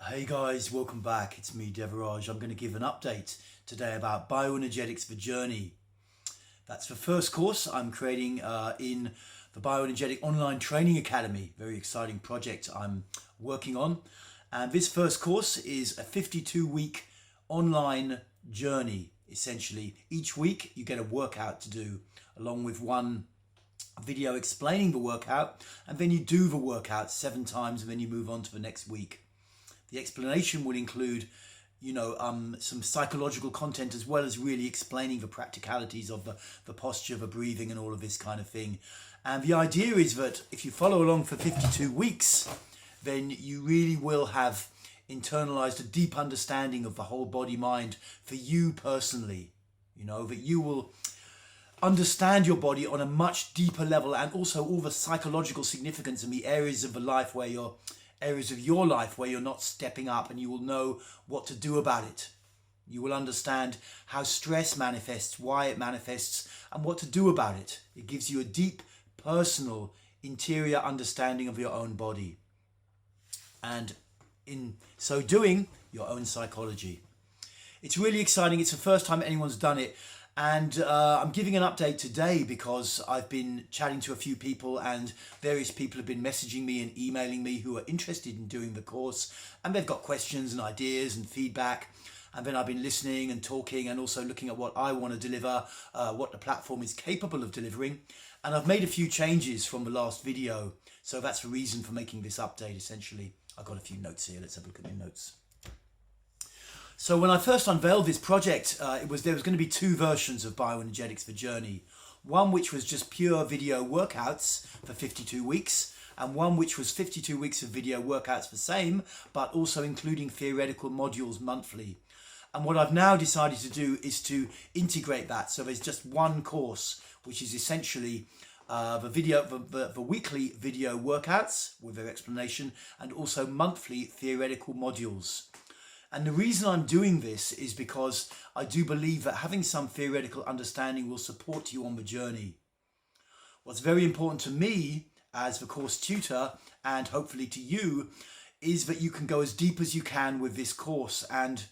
Hey guys, welcome back. It's me, Devaraj. I'm going to give an update today about bioenergetics for Journey. That's the first course I'm creating in the Bioenergetic Online Training Academy. Very exciting project I'm working on. And this first course is a 52-week online journey, essentially. Each week you get a workout to do, along with one video explaining the workout, and then you do the workout 7 times and then you move on to the next week. The explanation will include, some psychological content as well as really explaining the practicalities of the posture, the breathing and all of this kind of thing. And the idea is that if you follow along for 52 weeks, then you really will have internalized a deep understanding of the whole body mind for you personally. That you will understand your body on a much deeper level, and also all the psychological significance in the areas of your life where you're not stepping up, and you will know what to do about it. You will understand how stress manifests, why it manifests, and what to do about it. It gives you a deep, personal, interior understanding of your own body, and in so doing, your own psychology. It's really exciting. It's the first time anyone's done it. And I'm giving an update today because I've been chatting to a few people, and various people have been messaging me and emailing me who are interested in doing the course, and they've got questions and ideas and feedback. And then I've been listening and talking and also looking at what I want to deliver, what the platform is capable of delivering. And I've made a few changes from the last video. So that's the reason for making this update, essentially. I've got a few notes here. Let's have a look at my notes. So when I first unveiled this project, there was going to be 2 versions of bioenergetics for Journey. One which was just pure video workouts for 52 weeks, and one which was 52 weeks of video workouts the same, but also including theoretical modules monthly. And what I've now decided to do is to integrate that. So there's just one course, which is essentially the weekly video workouts with their explanation, and also monthly theoretical modules. And the reason I'm doing this is because I do believe that having some theoretical understanding will support you on the journey. What's very important to me as the course tutor, and hopefully to you, is that you can go as deep as you can with this course. And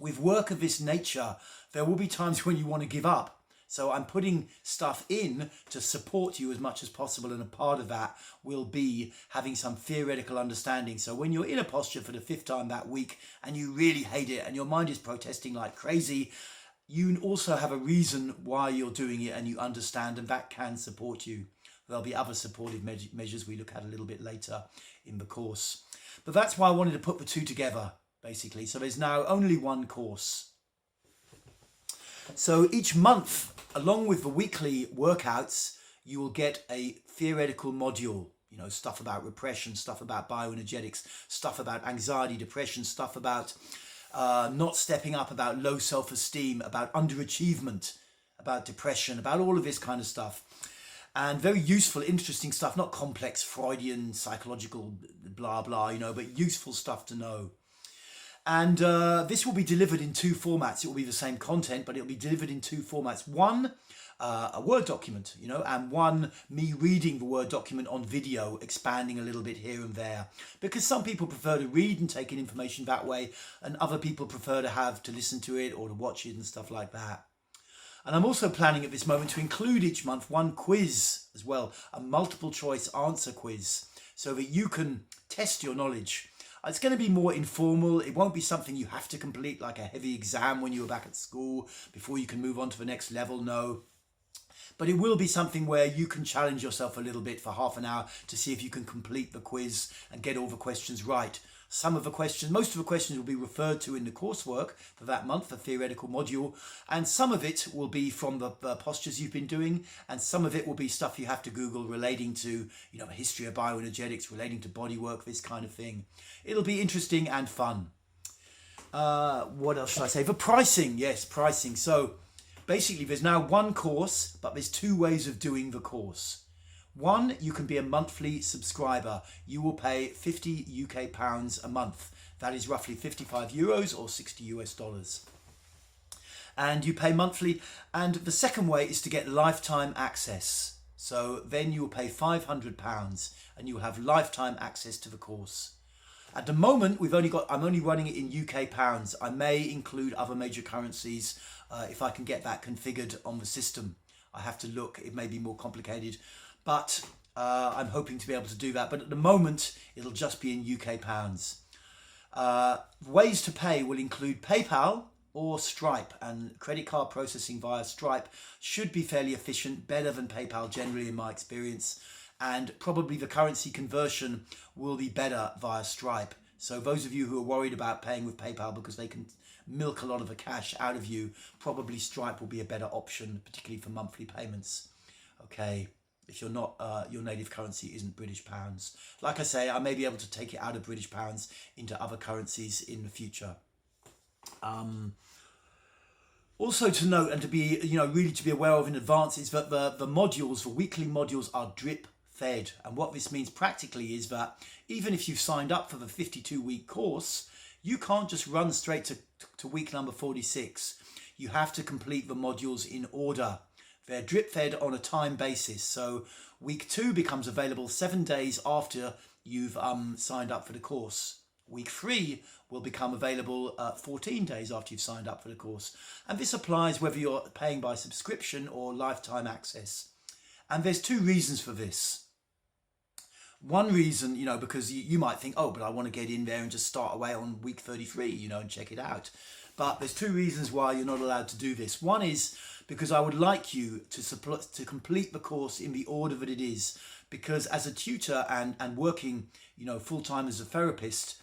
with work of this nature, there will be times when you want to give up. So I'm putting stuff in to support you as much as possible, and a part of that will be having some theoretical understanding. So when you're in a posture for the 5th time that week and you really hate it and your mind is protesting like crazy, you also have a reason why you're doing it, and you understand, and that can support you. There'll be other supportive measures we look at a little bit later in the course. But that's why I wanted to put the 2 together, basically. So there's now only one course. So each month, along with the weekly workouts, you will get a theoretical module, stuff about repression, stuff about bioenergetics, stuff about anxiety, depression, stuff about not stepping up, about low self-esteem, about underachievement, about depression, about all of this kind of stuff. And very useful, interesting stuff, not complex Freudian, psychological, blah, blah, but useful stuff to know. And this will be delivered in 2 formats. It will be the same content, but it will be delivered in 2 formats. One, a Word document, and one, me reading the Word document on video, expanding a little bit here and there. Because some people prefer to read and take in information that way, and other people prefer to listen to it or to watch it and stuff like that. And I'm also planning at this moment to include each month one quiz as well, a multiple choice answer quiz, so that you can test your knowledge. It's going to be more informal. It won't be something you have to complete like a heavy exam when you were back at school before you can move on to the next level, no. But it will be something where you can challenge yourself a little bit for half an hour to see if you can complete the quiz and get all the questions right. Most of the questions will be referred to in the coursework for that month, the theoretical module, and some of it will be from the postures you've been doing, and some of it will be stuff you have to Google relating to, the history of bioenergetics, relating to body work, this kind of thing. It'll be interesting and fun. What else should I say? For pricing, yes, pricing. So basically there's now one course, but there's 2 ways of doing the course. One, you can be a monthly subscriber. You will pay 50 UK pounds a month. That is roughly 55 euros or 60 US dollars. And you pay monthly. And the second way is to get lifetime access. So then you will pay £500 and you will have lifetime access to the course. At the moment, I'm only running it in UK pounds. I may include other major currencies if I can get that configured on the system. I have to look, it may be more complicated, but I'm hoping to be able to do that. But at the moment, it'll just be in UK pounds. Ways to pay will include PayPal or Stripe, and credit card processing via Stripe should be fairly efficient, better than PayPal generally in my experience, and probably the currency conversion will be better via Stripe. So those of you who are worried about paying with PayPal because they can milk a lot of the cash out of you, probably Stripe will be a better option, particularly for monthly payments. Okay, if you're not, your native currency isn't British pounds. Like I say, I may be able to take it out of British pounds into other currencies in the future. Also to note, and to be, really to be aware of in advance, is that the modules, the weekly modules, are drip fed. And what this means practically is that even if you've signed up for the 52-week course, you can't just run straight to week number 46. You have to complete the modules in order. They're drip fed on a time basis. So week 2 becomes available 7 days after you've signed up for the course. Week 3 will become available 14 days after you've signed up for the course. And this applies whether you're paying by subscription or lifetime access. And there's 2 reasons for this. One reason, because you might think, oh, but I want to get in there and just start away on week 33, and check it out. But there's 2 reasons why you're not allowed to do this. One is because I would like you to complete the course in the order that it is. Because as a tutor and working, full-time as a therapist,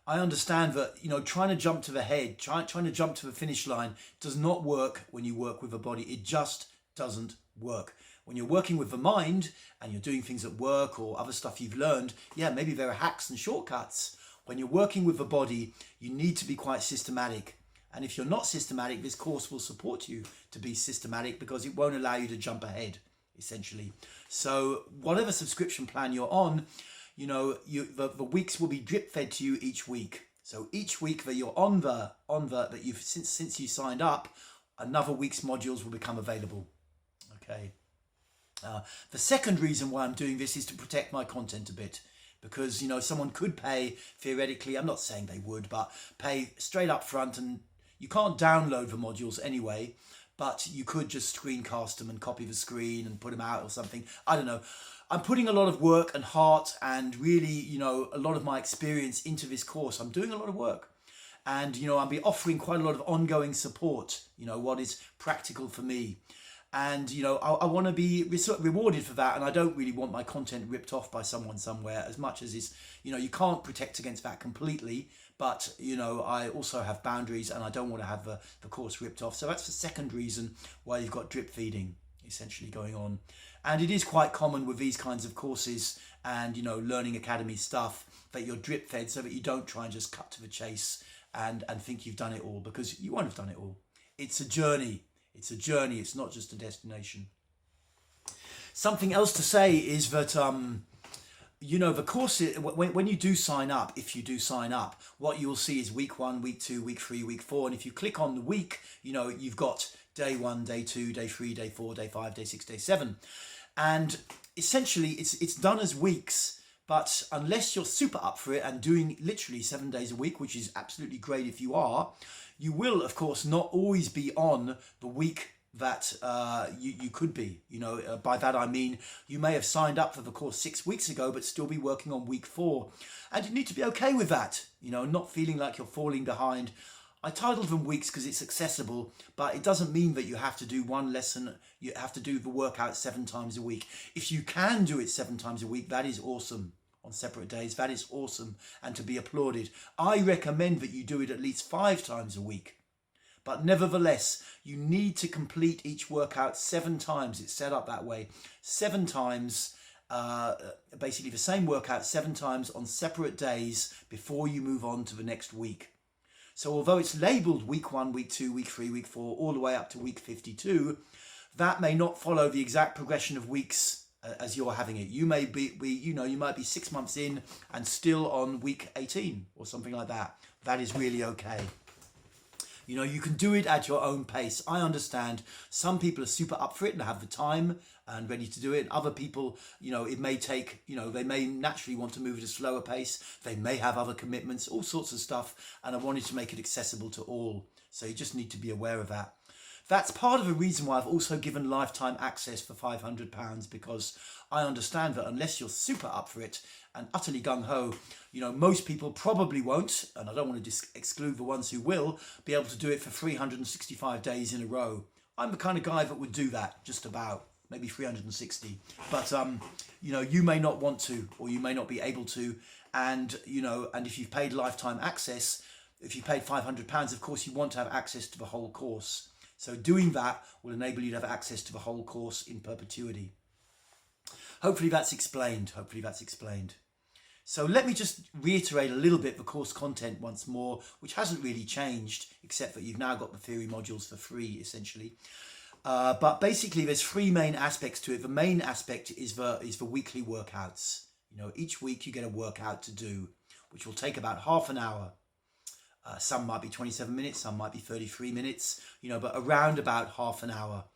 I understand that, trying to jump to the head, trying to jump to the finish line does not work when you work with a body. It just doesn't work. When you're working with the mind and you're doing things at work or other stuff you've learned, yeah, maybe there are hacks and shortcuts. When you're working with the body, you need to be quite systematic. And if you're not systematic, this course will support you to be systematic because it won't allow you to jump ahead, essentially. So whatever subscription plan you're on, the weeks will be drip fed to you each week. So each week that you're on that you've since you signed up, another week's modules will become available. Okay. The second reason why I'm doing this is to protect my content a bit, because someone could pay, theoretically, I'm not saying they would, but pay straight up front, and you can't download the modules anyway, but you could just screencast them and copy the screen and put them out or something. I don't know. I'm putting a lot of work and heart and really, a lot of my experience into this course. I'm doing a lot of work, and I'll be offering quite a lot of ongoing support, what is practical for me. And, I want to be rewarded for that. And I don't really want my content ripped off by someone somewhere, as much as is, you can't protect against that completely. But, I also have boundaries and I don't want to have the course ripped off. So that's the second reason why you've got drip feeding essentially going on. And it is quite common with these kinds of courses and, Learning Academy stuff that you're drip fed so that you don't try and just cut to the chase and think you've done it all, because you won't have done it all. It's a journey. It's a journey. It's not just a destination. Something else to say is that, the course, when you do sign up, if you do sign up, what you'll see is week 1, week 2, week 3, week 4. And if you click on the week, you've got day 1, day 2, day 3, day 4, day 5, day 6, day 7. And essentially it's done as weeks. But unless you're super up for it and doing literally 7 days a week, which is absolutely great if you are, you will, of course, not always be on the week that you could be. By that I mean you may have signed up for the course 6 weeks ago, but still be working on week 4. And you need to be okay with that, not feeling like you're falling behind. I titled them weeks because it's accessible, but it doesn't mean that you have to do one lesson. You have to do the workout 7 times a week. If you can do it 7 times a week, that is awesome. On separate days, that is awesome and to be applauded. I recommend that you do it at least 5 times a week. But nevertheless, you need to complete each workout 7 times. It's set up that way. 7 times, basically the same workout 7 times on separate days before you move on to the next week. So although it's labelled week 1, week 2, week 3, week 4, all the way up to week 52, that may not follow the exact progression of weeks as you're having it. You may be, you might be 6 months in and still on week 18 or something like that. That is really okay. You know, you can do it at your own pace. I understand some people are super up for it and have the time and ready to do it. Other people, you know, it may take, you know, they may naturally want to move at a slower pace. They may have other commitments, all sorts of stuff. And I wanted to make it accessible to all. So you just need to be aware of that. That's part of the reason why I've also given lifetime access for £500, because I understand that unless you're super up for it and utterly gung-ho, you know, most people probably won't, and I don't want to exclude the ones who will, be able to do it for 365 days in a row. I'm the kind of guy that would do that, just about, maybe 360. But, you know, you may not want to, or you may not be able to, and, you know, and if you've paid lifetime access, if you paid £500, of course, you want to have access to the whole course. So doing that will enable you to have access to the whole course in perpetuity. Hopefully that's explained. So let me just reiterate a little bit the course content once more, which hasn't really changed, except that you've now got the theory modules for free, essentially. But basically there's three main aspects to it. The main aspect is the weekly workouts. You know, each week you get a workout to do, which will take about half an hour. Some might be 27 minutes, some might be 33 minutes, you know, but around about half an hour.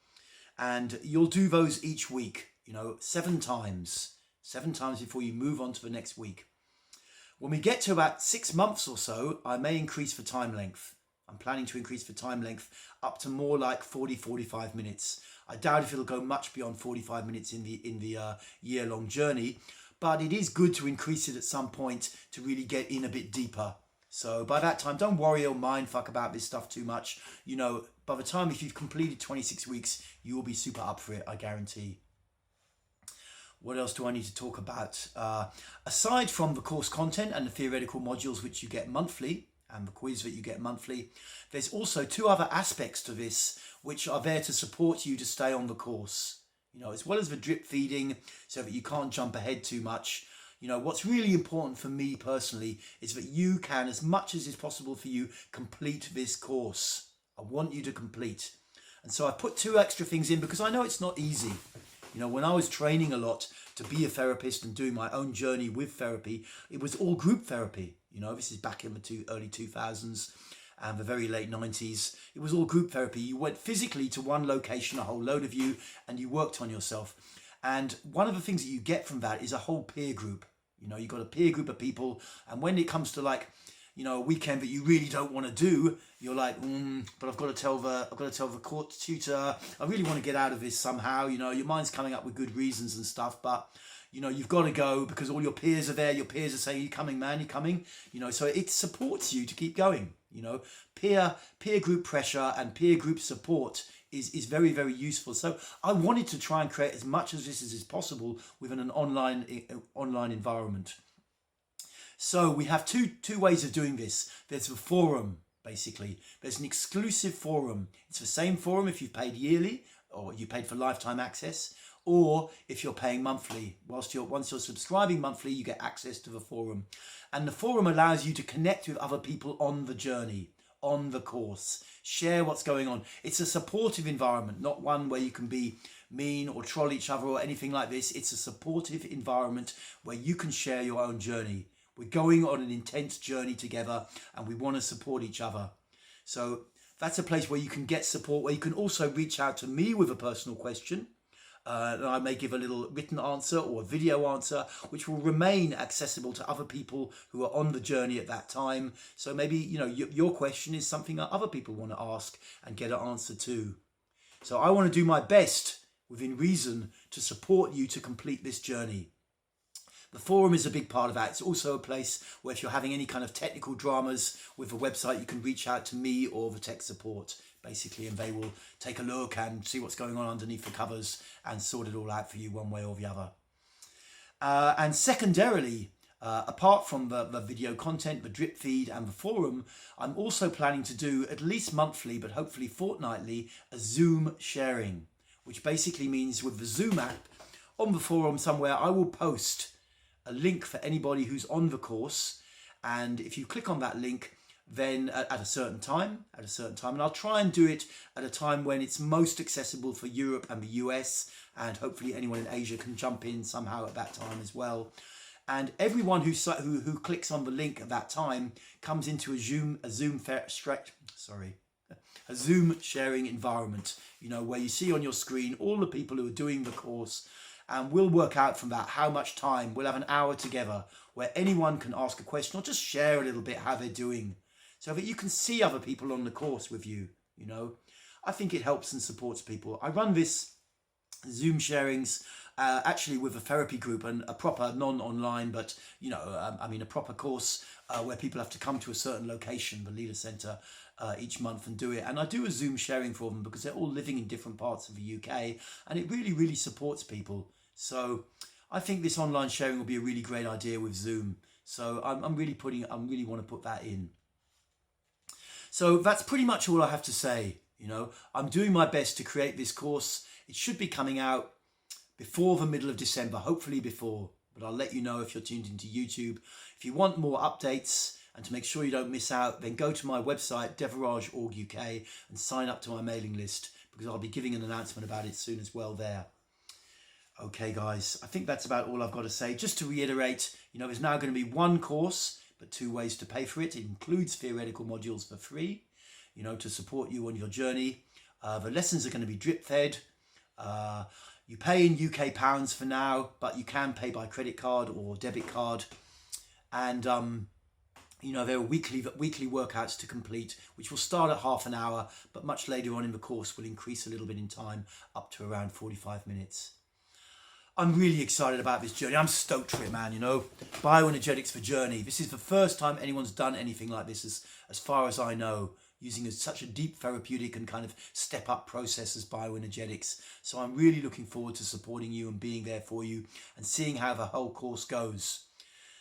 And you'll do those each week, you know, 7 times before you move on to the next week. When we get to about 6 months or so, I may increase the time length. I'm planning to increase the time length up to more like 40-45 minutes. I doubt if it'll go much beyond 45 minutes in the year-long journey, but it is good to increase it at some point to really get in a bit deeper. So by that time, don't worry or mind fuck about this stuff too much. You know, by the time if you've completed 26 weeks, you will be super up for it, I guarantee. What else do I need to talk about? Aside from the course content and the theoretical modules which you get monthly, and the quiz that you get monthly, there's also 2 other aspects to this which are there to support you to stay on the course. You know, as well as the drip feeding, so that you can't jump ahead too much. You know, what's really important for me personally is that you can, as much as is possible for you, complete this course. I want you to complete. And so I put 2 extra things in because I know it's not easy. You know, when I was training a lot to be a therapist and doing my own journey with therapy, it was all group therapy. You know, this is back in the early 2000s and the very late 90s. It was all group therapy. You went physically to one location, a whole load of you, and you worked on yourself. And one of the things that you get from that is a whole peer group. You know, you've got a peer group of people, and when it comes to like, you know, a weekend that you really don't want to do, you're like, but I've got to tell the court tutor, I really want to get out of this somehow. You know, your mind's coming up with good reasons and stuff, but you know, you've got to go because all your peers are there. Your peers are saying, "You coming, man? You coming?" You know, so it supports you to keep going. You know, peer group pressure and peer group support is very, very useful. So I wanted to try and create as much of this as is possible within an online environment. So we have two ways of doing this. There's the forum, basically. There's an exclusive forum. It's the same forum if you've paid yearly or you paid for lifetime access, or if you're paying monthly. Once you're subscribing monthly, you get access to the forum. And the forum allows you to connect with other people on the journey, on the course, share what's going on. It's a supportive environment, not one where you can be mean or troll each other or anything like this. It's a supportive environment where you can share your own journey. We're going on an intense journey together and we want to support each other. So that's a place where you can get support, where you can also reach out to me with a personal question. And I may give a little written answer or a video answer, which will remain accessible to other people who are on the journey at that time. So maybe, you know, your question is something that other people want to ask and get an answer to. So I want to do my best within reason to support you to complete this journey. The forum is a big part of that. It's also a place where if you're having any kind of technical dramas with the website, you can reach out to me or the tech support, basically, and they will take a look and see what's going on underneath the covers and sort it all out for you one way or the other. And secondarily, apart from the video content, the drip feed and the forum, I'm also planning to do at least monthly, but hopefully fortnightly, a Zoom sharing, which basically means with the Zoom app on the forum somewhere, I will post a link for anybody who's on the course. And if you click on that link, then at a certain time, and I'll try and do it at a time when it's most accessible for Europe and the US, and hopefully anyone in Asia can jump in somehow at that time as well. And everyone who clicks on the link at that time comes into a Zoom a Zoom sharing environment, you know, where you see on your screen all the people who are doing the course, and we'll work out from that how much time. We'll have an hour together where anyone can ask a question or just share a little bit how they're doing, so that you can see other people on the course with you, you know. I think it helps and supports people. I run this Zoom sharings actually with a therapy group and a proper non-online, but you know, I mean a proper course where people have to come to a certain location, the Leader Centre, each month and do it. And I do a Zoom sharing for them because they're all living in different parts of the UK, and it really, really supports people. So I think this online sharing will be a really great idea with Zoom. So I really want to put that in. So that's pretty much all I have to say. You know, I'm doing my best to create this course. It should be coming out before the middle of December, hopefully before, but I'll let you know if you're tuned into YouTube. If you want more updates and to make sure you don't miss out, then go to my website, devarage.org.uk, and sign up to my mailing list, because I'll be giving an announcement about it soon as well there. Okay, guys, I think that's about all I've got to say. Just to reiterate, you know, there's now going to be one course, but 2 ways to pay for it. It includes theoretical modules for free, you know, to support you on your journey. The lessons are going to be drip fed. You pay in UK pounds for now, but you can pay by credit card or debit card. And, you know, there are weekly workouts to complete, which will start at half an hour, but much later on in the course will increase a little bit in time, up to around 45 minutes. I'm really excited about this journey. I'm stoked for it, man, you know. Bioenergetics for Journey. This is the first time anyone's done anything like this, as far as I know, using such a deep therapeutic and kind of step-up process as bioenergetics. So I'm really looking forward to supporting you and being there for you and seeing how the whole course goes.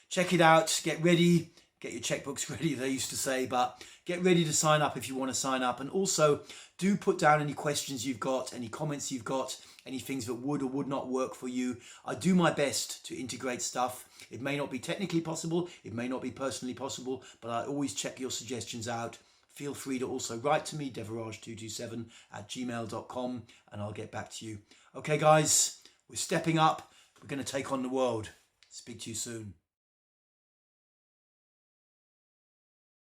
Check it out. Get ready. Get your checkbooks ready, they used to say, but get ready to sign up if you want to sign up. And also do put down any questions you've got, any comments you've got, any things that would or would not work for you. I do my best to integrate stuff. It may not be technically possible, it may not be personally possible, but I always check your suggestions out. Feel free to also write to me, devarage227@gmail.com, and I'll get back to you. Okay, guys, we're stepping up. We're going to take on the world. Speak to you soon.